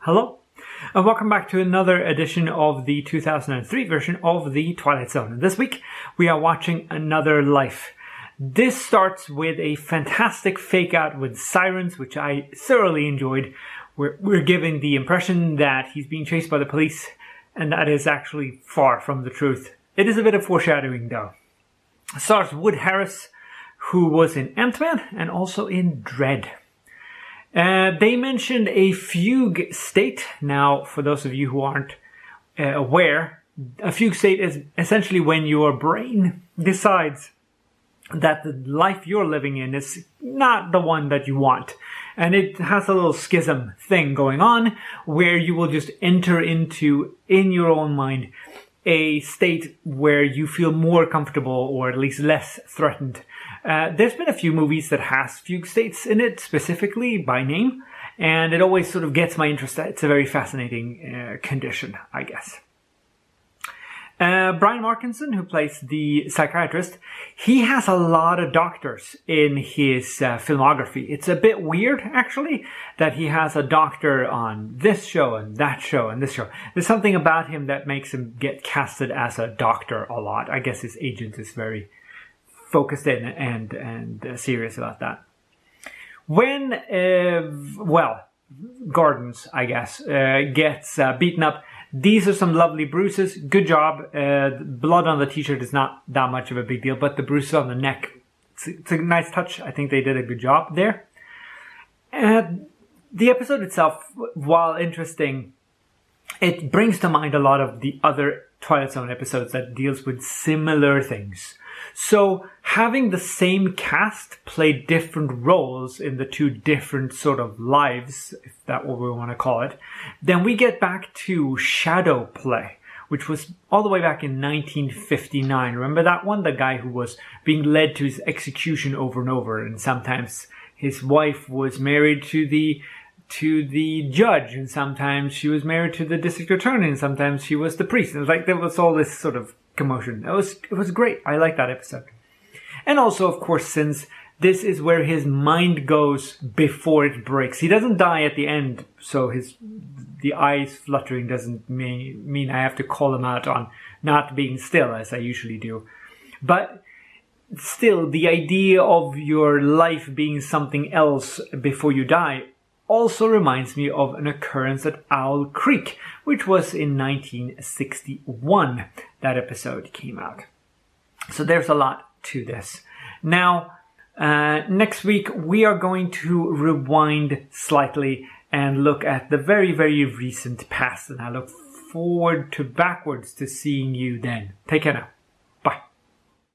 Hello, and welcome back to another edition of the 2003 version of the Twilight Zone. And this week, we are watching Another Life. This starts with a fantastic fake-out with sirens, which I thoroughly enjoyed. We're given the impression that he's being chased by the police, and that is actually far from the truth. It is a bit of foreshadowing, though. It stars Wood Harris, who was in Ant-Man and also in Dread. They mentioned a fugue state. Now, for those of you who aren't aware, a fugue state is essentially when your brain decides that the life you're living in is not the one that you want. And it has a little schism thing going on where you will just enter into, in your own mind, a state where you feel more comfortable or at least less threatened. There's been a few movies that has fugue states in it, specifically by name, and it always sort of gets my interest. It's a very fascinating condition, I guess. Brian Markinson, who plays the psychiatrist, he has a lot of doctors in his filmography. It's a bit weird, actually, that he has a doctor on this show and that show and this show. There's something about him that makes him get casted as a doctor a lot. I guess his agent is very focused in and serious about that. When, Gordon's, I guess, gets beaten up, these are some lovely bruises. Good job. Blood on the t-shirt is not that much of a big deal, but the bruises on the neck, it's a nice touch. I think they did a good job there. The episode itself, while interesting, it brings to mind a lot of the other Twilight Zone episodes that deals with similar things. So having the same cast play different roles in the two different sort of lives, if that's what we want to call it, then we get back to Shadow Play, which was all the way back in 1959. Remember that one? The guy who was being led to his execution over and over, and sometimes his wife was married to the judge, and sometimes she was married to the district attorney, and sometimes she was the priest. It was like there was all this sort of commotion. It was great. I like that episode. And also, of course, since this is where his mind goes before it breaks. He doesn't die at the end, so the eyes fluttering doesn't mean I have to call him out on not being still, as I usually do. But still, the idea of your life being something else before you die also reminds me of an occurrence at Owl Creek, which was in 1961. That episode came out. So there's a lot to this. Now, next week we are going to rewind slightly and look at the very, very recent past. And I look forward to backwards to seeing you then. Take care now.